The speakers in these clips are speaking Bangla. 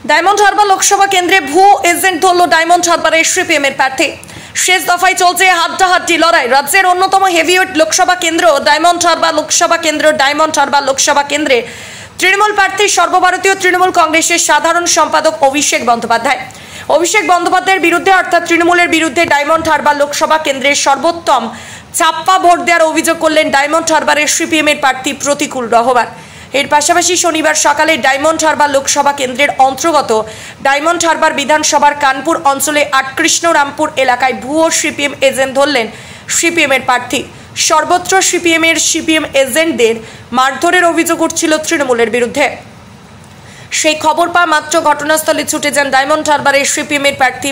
ডায়মন্ড হারবার লোকসভা কেন্দ্রে ভুয়ো এজেন্ট ধরল ডায়মন্ড হারবারের সিপিএমের প্রার্থী। শেষ দফায় চলছে হাড্ডাহাড্ডি লড়াই। রাজ্যের অন্যতম হেভিওয়েট লোকসভা কেন্দ্র ডায়মন্ড হারবার লোকসভা কেন্দ্রে তৃণমূল প্রার্থী সর্বভারতীয় তৃণমূল কংগ্রেসের সাধারণ সম্পাদক অভিষেক বন্দ্যোপাধ্যায়ের বিরুদ্ধে অর্থাৎ তৃণমূলের বিরুদ্ধে ডায়মন্ড হারবার লোকসভা কেন্দ্রের সর্বোত্তম ছাপ্পা ভোট দেওয়ার অভিযোগ করলেন ডায়মন্ড হারবারের সিপিএমের প্রার্থী প্রতিকুল রহমান। এর পাশাপাশি শনিবার সকালে ডায়মন্ড হারবার লোকসভা কেন্দ্রের অন্তর্গত ডায়মন্ড হারবার বিধানসভার কানপুর অঞ্চলে আটকৃষ্ণরামপুর এলাকায় ভুয়ো সিপিএম এজেন্ট ধরলেন সিপিএমের প্রার্থী। সর্বত্র সিপিএম এজেন্টদের মারধরের অভিযোগ উঠছিল তৃণমূলের বিরুদ্ধে। সেই খবর পাওয়া মাত্র ঘটনাস্থলে ছুটে যান ডায়মন্ড হারবারের সিপিএমের প্রার্থী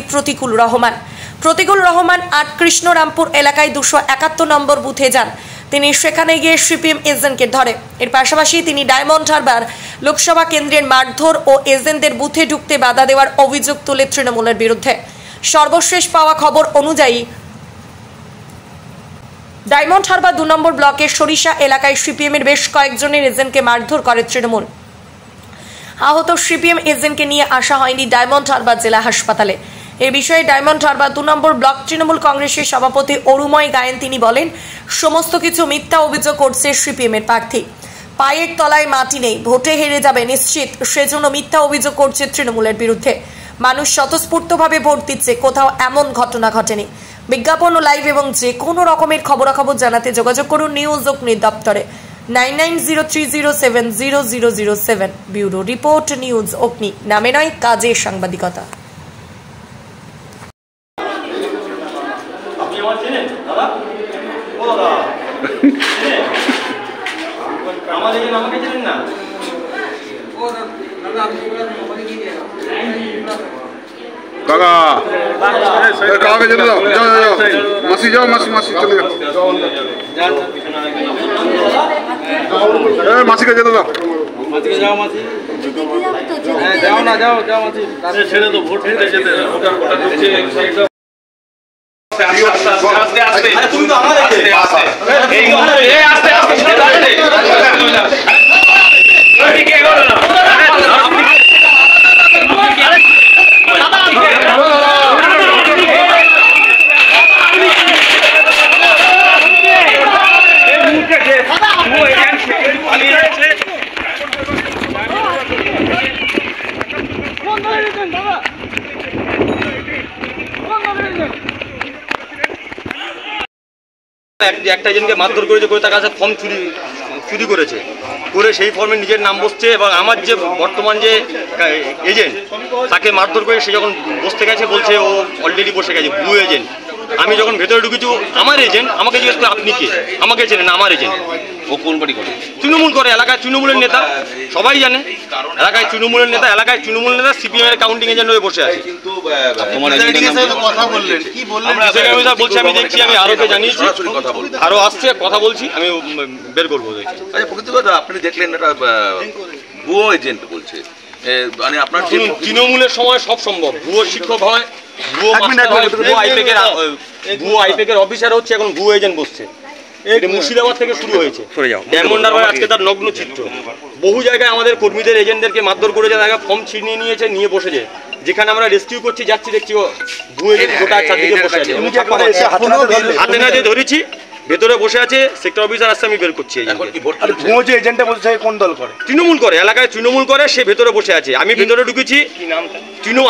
প্রতিকুল রহমান আটকৃষ্ণরামপুর এলাকায় 271 নম্বর বুথে যান। তিনি সেখানে গিয়ে সিপিএম এজেন্টকে ধরে। এর পাশাপাশি তিনি ডায়মন্ড হারবার লোকসভা কেন্দ্রের মারধর ও এজেন্টদের বুথে ঢুকতে বাধা দেওয়ার অভিযোগ তোলে তৃণমূলের বিরুদ্ধে। সর্বশেষ পাওয়া খবর অনুযায়ী ডায়মন্ড হারবার 2 নম্বর ব্লকের সরিষা এলাকায় সিপিএমের বেশ কয়েকজনের এজেন্টকে মারধর করে তৃণমূল। আহত সিপিএম এজেন্টকে নিয়ে আসা হয়নি ডায়মন্ড হারবার জেলা হাসপাতালে। এই বিষয়ে ডায়মন্ড হারবার 2 নম্বর ব্লক তৃণমূল কংগ্রেসের সভাপতি অরুময় গায়েন তিনি বলেন, সমস্ত কিছু মিথ্যা অভিযোগ করছে সিপিএমের প্রার্থী। পায়ের তলায় মাটি নেই, ভোটে হেরে যাবে নিশ্চিত, সেজন্য মিথ্যা অভিযোগ করছে তৃণমূলের বিরুদ্ধে। মানুষ স্বতঃস্ফূর্তভাবে ভোট দিচ্ছে, কোথাও এমন ঘটনা ঘটেনি। বিজ্ঞাপন ও লাইভ এবং যে কোনো রকমের খবরাখবর জানাতে যোগাযোগ করুন নিউজ অগ্নি দপ্তরে 9903070007। ব্যুরো রিপোর্ট, নিউজ অগ্নি। নামে নয়, কাজে সাংবাদিকতা। কাকা কাকাকে যেতে দাও, যাও যাও মাসি, যাও মাসি চলে যাও, মাসিকে যেতে দাও, যাও মাসি, যাও না, যাও মাসি, ছেড়ে তো ভোট দিতে যেতে তুমি তো আমাদের একটা এজেন্টকে মারধর করেছে, করে তার কাছে ফর্ম চুরি করেছে, করে সেই ফর্মে নিজের নাম বসছে এবং আমার যে বর্তমান যে এজেন্ট তাকে মারধর করে সে যখন বসতে গেছে বলছে ও অলরেডি বসে গেছে, ভুয়ো এজেন্ট। আমি যখন ভেতরে ঢুকেছি আমার এজেন্ট, আমাকে জিজ্ঞেস করে আপনি কে, আমাকে চেনেন না, আমার এজেন্ট। ও কোন বাড়ি করে? তৃণমূল করে, এলাকায় তৃণমূলের নেতা, সবাই জানে এলাকায় তৃণমূলের নেতা, সিপিএম এর কাউন্টিং এজেন্ট হয়ে বসে আছে। বলছি আমি দেখছি, আমি আরোকে জানিয়েছি, আরো আসছে, কথা বলছি, আমি বের করবো। আপনি দেখলেন এটা ভুয়ো এজেন্ট বলছে, মানে আপনার তৃণমূলের সময় সব সম্ভব, ভুয়ো শিক্ষক হয়, ভুয়ো আইপেকের অফিসার হচ্ছে, এখন ভুয়ো এজেন্ট বসছে। মুর্শিদাবাদ থেকে শুরু হয়েছে, ডায়মন্ড হারবার আজকে তার নগ্ন চিত্র। বহু জায়গায় আমাদের কর্মীদের এজেন্টদেরকে মারধর করেছে, জায়গায় ফর্ম ছিনিয়ে নিয়েছে, নিয়ে বসেছে। যেখানে আমরা রেস্কিউ করছি যাচ্ছি, দেখছি ভুয়ো এজেন্ট গোটা চারদিকে বসে আছে, হাতে নাতে ধরেছি, ভেতরে বসে আছে, সেক্টর অফিসার আসছে, আমি বের করছি। তৃণমূল করে, এলাকায় তৃণমূল করে, সে ভেতরে বসে আছে। আমি ভেতরে ঢুকেছি,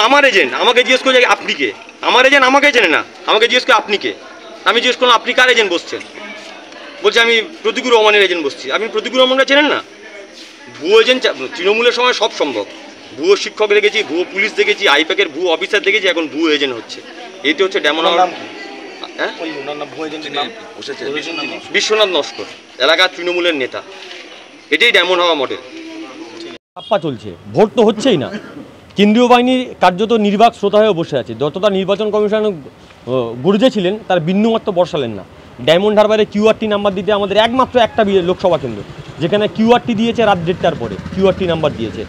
আমার এজেন্ট আমাকে জিজ্ঞেস করে আপনি কে, আমার এজেন্ট আমাকে চেনে না, আমাকে জিজ্ঞেস করে আপনি কে। আমি জিজ্ঞেস করলাম আপনি কার এজেন্ট বসছেন, বলছে আমি প্রতিকুল রহমানের এজেন্ট বসছি। আমি প্রতিকুল রহমানকে চেনেন না? ভুয়ো এজেন্ট তৃণমূলের সময় সব সম্ভব। ভুয়ো শিক্ষক দেখেছি, ভুয়ো পুলিশ দেখেছি, আইপ্যাকের ভুয়ো অফিসার দেখেছি, এখন ভুয়ো এজেন্ট হচ্ছে। এটি হচ্ছে ডায়মন্ড বিশ্বনাথ নস্কর, এলাকার তৃণমূলের নেতা। এটাই ডায়মন্ড হারবার মডেল। ছাপ্পা চলছে, ভোট তো হচ্ছেই না। কেন্দ্রীয় বাহিনীর কার্যত নির্বাক শ্রোতা হয়ে বসে আছে। যতটা নির্বাচন কমিশন গর্জেছিলেন তার বিন্দুমাত্র বর্ষালেন না। ডায়মন্ড হারবারে কিউআরটি নাম্বার দিতে আমাদের একমাত্র একটা লোকসভা কেন্দ্র, যেখানে কিউআরটি দিয়েছে রাত 1:30টার পরে, কিউআরটি নাম্বার দিয়েছে।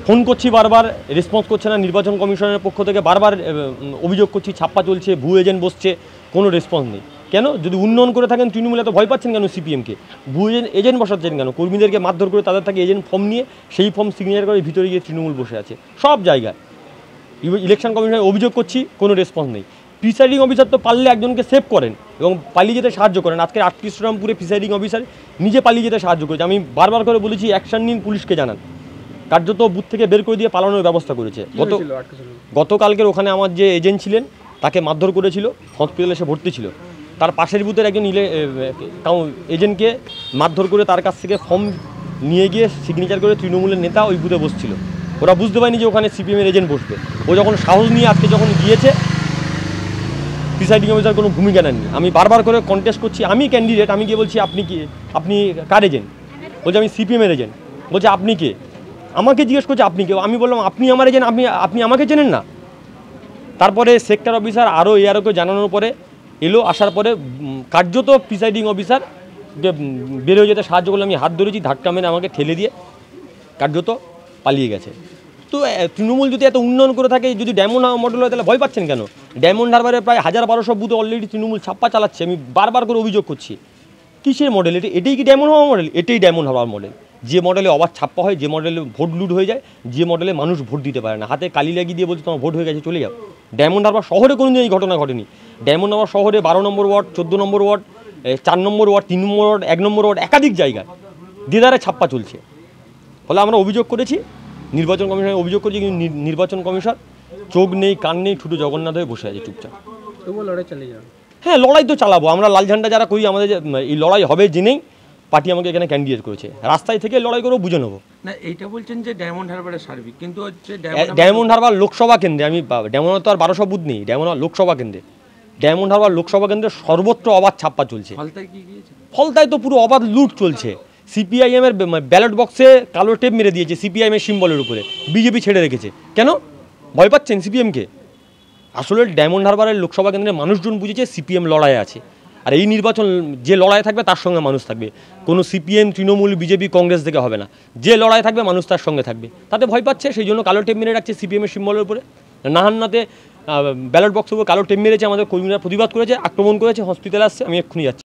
ফোন করছি বারবার, রেসপন্স করছে না। নির্বাচন কমিশনের পক্ষ থেকে বারবার অভিযোগ করছি ছাপ্পা চলছে, ভুয়ো এজেন্ট বসছে, কোনো রেসপন্স নেই। কেন? যদি উন্নয়ন করে থাকেন তৃণমূল এত ভয় পাচ্ছেন কেন সিপিএমকে? ভুয়ো এজেন্ট বসাচ্ছেন কেন? কর্মীদেরকে মারধর করে তাদের থেকে এজেন্ট ফর্ম নিয়ে সেই ফর্ম সিগনেচার করে ভিতরে গিয়ে তৃণমূল বসে আছে সব জায়গায়। ইলেকশন কমিশনে অভিযোগ করছি, কোনো রেসপন্স নেই। প্রিসাইডিং অফিসার তো পারলে একজনকে সেভ করেন এবং পালিয়ে যেতে সাহায্য করেন। আজকে 8 কৃষ্ণরামপুরে প্রিসাইডিং অফিসার নিজে পালিয়ে যেতে সাহায্য করেছে। আমি বারবার করে বলেছি অ্যাকশন নিন, পুলিশকে জানান। কার্যত বুথ থেকে বের করে দিয়ে পালানোর ব্যবস্থা করেছে। গতকালকের ওখানে আমার যে এজেন্ট ছিলেন তাকে মারধর করেছিল, হসপিটালে এসে ভর্তি ছিল। তার পাশের বুথের একজন এজেন্টকে মারধর করে তার কাছ থেকে ফর্ম নিয়ে গিয়ে সিগনেচার করে তৃণমূলের নেতা ওই বুথে বসছিল। ওরা বুঝতে পারেনি যে ওখানে সিপিএমের এজেন্ট বসবে। ও যখন সাহস নিয়ে আজকে যখন গিয়েছে, প্রিসাইডিং অফিসার কোনো ভূমিকা নেননি। আমি বারবার করে কন্টেস্ট করছি, আমি ক্যান্ডিডেট, আমি গিয়ে বলছি আপনি কি, আপনি কার এজেন্ট? বলছে আমি সিপিএমের এজেন্ট। বলছে আপনি কে? আমাকে জিজ্ঞেস করছে আপনি কে? আমি বললাম আপনি আমার এজেন্ট, আপনি আমাকে চেনেন না? তারপরে সেক্টর অফিসার আরও এআরওকে জানানোর পরে এলো, আসার পরে কার্যত প্রিসাইডিং অফিসার বেরোয় যেতে সাহায্য করলে আমি হাত ধরেছি, ধাক্কা মেরে আমাকে ঠেলে দিয়ে কার্যত পালিয়ে গেছে। তো তৃণমূল যদি এত উন্নয়ন করে থাকে, যদি ডায়মন্ড হারবার মডেল হয় তাহলে ভয় পাচ্ছেন কেন? ডায়মন্ড হারবারে প্রায় 1000-1200 বুথে অলরেডি তৃণমূল ছাপ্পা চালাচ্ছে। আমি বারবার করে অভিযোগ করছি, কিসের মডেল এটাই কি ডায়মন্ড হারবার মডেল? এটাই ডায়মন্ড হারবার মডেল। যে মডেলে অবাধ ছাপ্পা হয়, যে মডেলে ভোট লুট হয়ে যায়, যে মডেলে মানুষ ভোট দিতে পারে না, হাতে কালি লাগিয়ে দিয়ে বলছে তোমার ভোট হয়ে গেছে চলে যাও। ডায়মন্ড হারবার শহরে কোনো দিন এই ঘটনা ঘটেনি। ডায়মন্ড হারবার শহরে 12 নম্বর ওয়ার্ড, 14 নম্বর ওয়ার্ড, 4 নম্বর ওয়ার্ড, 3 নম্বর ওয়ার্ড, 1 নম্বর ওয়ার্ড, একাধিক জায়গায় দেদারে ছাপ্পা চলছে। ফলে আমরা অভিযোগ করেছি, নির্বাচন কমিশনে অভিযোগ করেছি, কিন্তু নির্বাচন কমিশন চোখ নেই, কান নেই, ঠুটো জগন্নাথ হয়ে বসে আছে চুপচাপ। তবুও লড়াই চালিয়ে যান। হ্যাঁ, লড়াই তো চালাবো। আমরা লাল ঝান্ডা যারা করি, আমাদের এই লড়াই হবে জেনেই পার্টি আমাকে এখানে ক্যান্ডিডেট করেছে। রাস্তায় থেকে লড়াই করেও বুঝে নেবো। না, এইটা বলছেন যে ডায়মন্ড হারবারের সার্বিক, কিন্তু হচ্ছে ডায়মন্ড হারবার লোকসভা কেন্দ্রে, আমি ডায়মন্ড তো আর 1200 বুথ নেই, ডায়মন্ড হারবার লোকসভা কেন্দ্রে, ডায়মন্ড হারবার লোকসভা কেন্দ্রে সর্বত্র অবাধ ছাপ্পা চলছে। ফলতায় কি গিয়েছে? ফলতায় তো পুরো অবাধ লুট চলছে। সিপিআইএমের ব্যালট বক্সে কালো টেপ মেরে দিয়েছে সিপিআইএমের সিম্বলের উপরে, বিজেপি ছেড়ে রেখেছে। কেন ভয় পাচ্ছেন সিপিএমকে? আসলে ডায়মন্ড হারবারের লোকসভা কেন্দ্রে মানুষজন বুঝেছে সিপিএম লড়াই আছে, আর এই নির্বাচন যে লড়াই থাকবে তার সঙ্গে মানুষ থাকবে। কোনো সিপিএম, তৃণমূল, বিজেপি, কংগ্রেস থেকে হবে না। যে লড়াই থাকবে মানুষ তার সঙ্গে থাকবে। তাতে ভয় পাচ্ছে, সেই জন্য কালো টেপ মেরে রাখছে সিপিএমের সিম্বলের উপরে। নাহান্নাতে ব্যালট বক্সের উপর কালো টেপ মেরেছে, আমাদের কর্মীরা প্রতিবাদ করেছে, আক্রমণ করেছে, হসপিটালে আসছে। আমি এক্ষুনি যাচ্ছি।